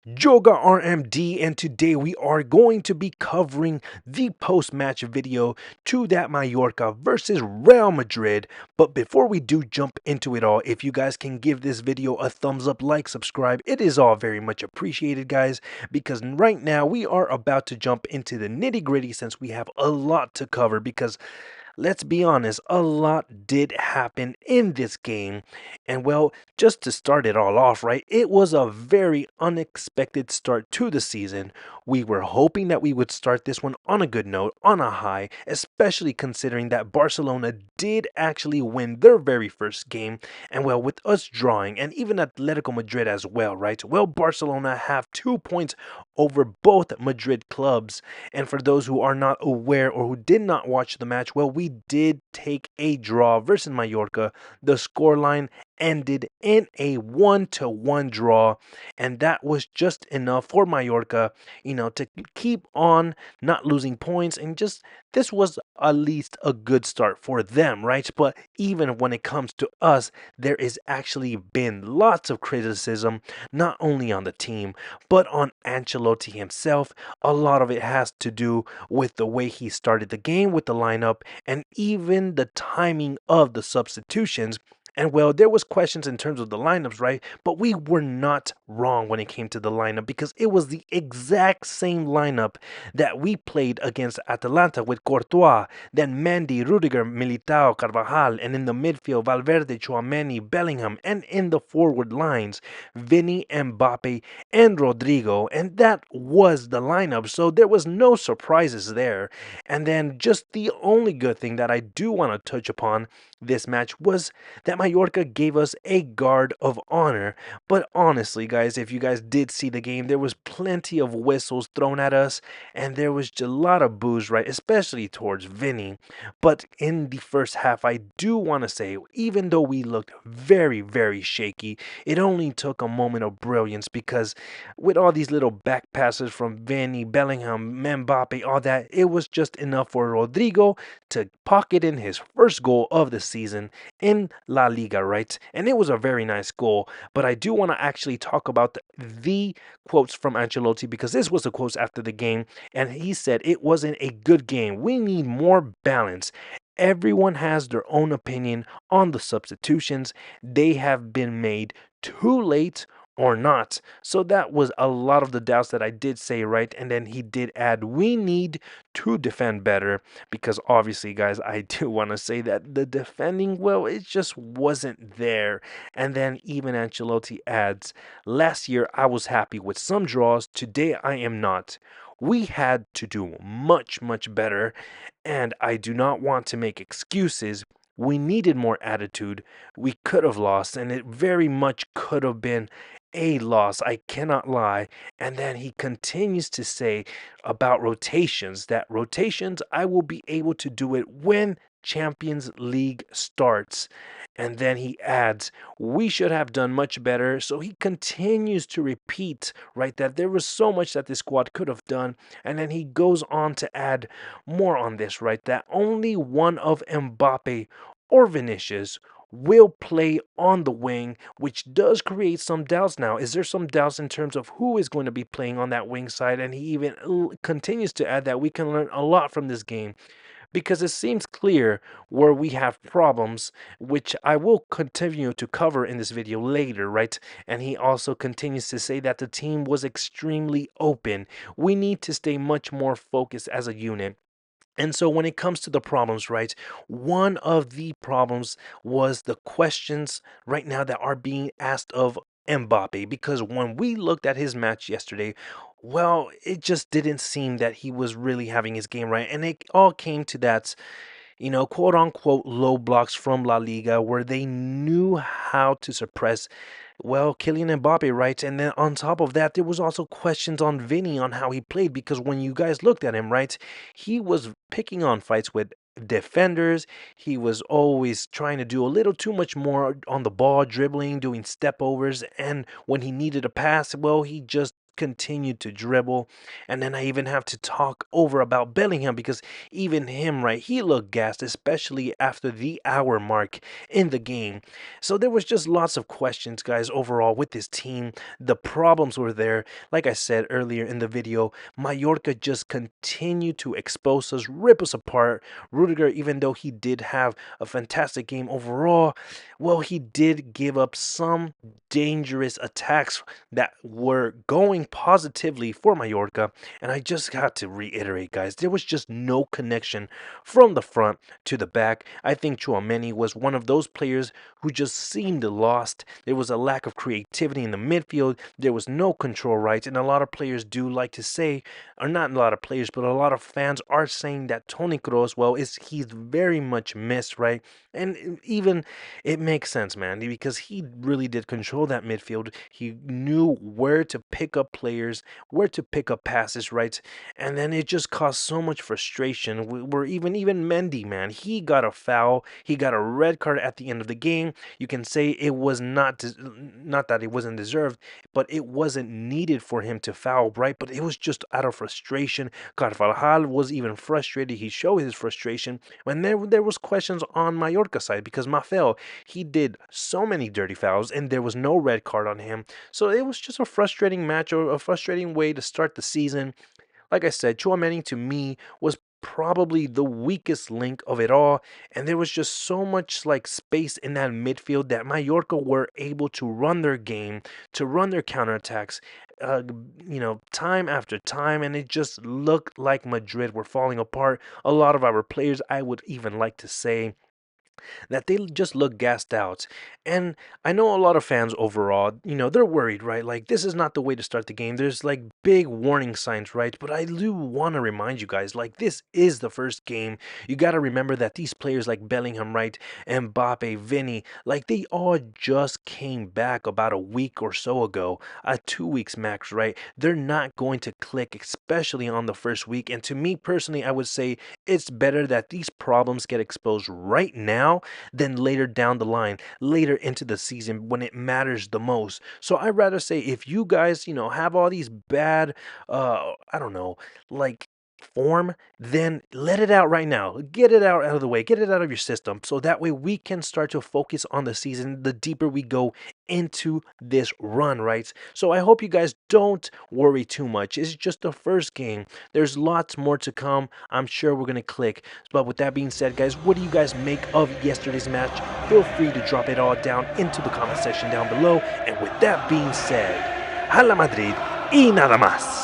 jogarmd, and today we are going to be covering the post-match video to that Mallorca versus Real Madrid. But before we do jump into it all, if you guys can give this video a thumbs up, like, subscribe, it is all very much appreciated, guys, because right now we are about to jump into the nitty-gritty since we have a lot to cover. Because let's be honest, a lot did happen in this game. And well, just to start it all off, right, it was a very unexpected start to the season. We were hoping that we would start this one on a good note, on a high, especially considering that Barcelona did actually win their very first game. And well, with us drawing, and even Atletico Madrid as well, right? Well, Barcelona have 2 points over both Madrid clubs. And for those who are not aware or who did not watch the match, well, we did take a draw versus Mallorca. The scoreline ended in a 1-1 draw, and that was just enough for Mallorca, to keep on not losing points. And just this was at least a good start for them, right? But even when it comes to us, there is actually been lots of criticism, not only on the team, but on Ancelotti himself. A lot of it has to do with the way he started the game with the lineup and even the timing of the substitutions. And well, there was questions in terms of the lineups, right? But we were not wrong when it came to the lineup, because it was the exact same lineup that we played against Atalanta with Courtois, then Mendy, Rudiger, Militao, Carvajal, and in the midfield, Valverde, Chouameni, Bellingham, and in the forward lines, Vini, Mbappe, and Rodrigo. And that was the lineup, so there was no surprises there. And then just the only good thing that I do want to touch upon this match was that Mallorca gave us a guard of honor. But honestly, guys, if you guys did see the game, there was plenty of whistles thrown at us, and there was a lot of boos, right? Especially towards Vini. But in the first half, I do want to say, even though we looked very, very shaky, it only took a moment of brilliance, because with all these little back passes from Vini, Bellingham, Mbappe, all that, it was just enough for Rodrigo to pocket in his first goal of the season in La Liga, right? And it was a very nice goal. But I do want to actually talk about the quotes from Ancelotti, because this was the quotes after the game, and he said it wasn't a good game. We need more balance. Everyone has their own opinion on the substitutions. They have been made too late or not. So that was a lot of the doubts that I did say, right? And then he did add, we need to defend better, because obviously, guys, I do want to say that the defending, well, it just wasn't there. And then even Ancelotti adds, last year I was happy with some draws, today I am not. We had to do much, much better, and I do not want to make excuses. We needed more attitude. We could have lost, and it very much could have been a loss. I cannot lie. And then he continues to say about rotations, that rotations, I will be able to do it when Champions League starts. And then he adds, we should have done much better. So he continues to repeat, right, that there was so much that this squad could have done. And then he goes on to add more on this, right, that only one of Mbappe or Vinicius will play on the wing, which does create some doubts now. Is there some doubts in terms of who is going to be playing on that wing side? And he even continues to add that we can learn a lot from this game, because it seems clear where we have problems, which I will continue to cover in this video later, right? And he also continues to say that the team was extremely open. We need to stay much more focused as a unit. And so when it comes to the problems, right, one of the problems was the questions right now that are being asked of Mbappe, because when we looked at his match yesterday, well, it just didn't seem that he was really having his game right. And it all came to that, quote unquote low blocks from La Liga, where they knew how to suppress, well, Kylian Mbappe, right? And then on top of that, there was also questions on Vini on how he played, because when you guys looked at him, right, he was picking on fights with defenders. He was always trying to do a little too much more on the ball, dribbling, doing step overs, and when he needed a pass, well, he just continued to dribble. And then I even have to talk over about Bellingham because even him, right, he looked gassed, especially after the hour mark in the game. So there was just lots of questions, guys, overall with this team. The problems were there. Like I said earlier in the video, Mallorca just continued to expose us, rip us apart. Rudiger, even though he did have a fantastic game overall, well, he did give up some dangerous attacks that were going positively for Mallorca. And I just got to reiterate, guys, there was just no connection from the front to the back. I think Chouameni was one of those players who just seemed lost. There was a lack of creativity in the midfield. There was no control rights. And a lot of players do like to say, or not a lot of players, but a lot of fans are saying that Toni Kroos, well, he's very much missed, right? And even it makes sense, man, because he really did control that midfield. He knew where to pick up players, where to pick up passes, right? And then it just caused so much frustration. Where even Mendy, man, he got a foul, he got a red card at the end of the game. You can say it was not that it wasn't deserved, but it wasn't needed for him to foul, right? But it was just out of frustration. Carvajal was even frustrated. He showed his frustration. And there was questions on Mallorca side because Mafel, he did so many dirty fouls and there was no red card on him. So it was just a frustrating match or a frustrating way to start the season. Like I said, Chouameni to me was probably the weakest link of it all, and there was just so much like space in that midfield that Mallorca were able to run their game, to run their counterattacks, uh, time after time, and it just looked like Madrid were falling apart. A lot of our players, I would even like to say, that they just look gassed out. And I know a lot of fans overall, they're worried, right? Like, this is not the way to start the game. There's like big warning signs, right? But I do want to remind you guys, like, this is the first game. You got to remember that these players like Bellingham, right? Mbappe, Vini, like, they all just came back about a week or so ago, 2 weeks max, right? They're not going to click, especially on the first week. And to me personally, I would say it's better that these problems get exposed right now than later down the line, later into the season when it matters the most. So I'd rather say if you guys, have all these bad, I don't know, like form, then let it out right now. Get it out of the way. Get it out of your system. So that way we can start to focus on the season the deeper we go into this run, right? So I hope you guys don't worry too much. It's just the first game. There's lots more to come. I'm sure we're going to click. But with that being said, guys, what do you guys make of yesterday's match? Feel free to drop it all down into the comment section down below. And with that being said, Hala Madrid y nada más.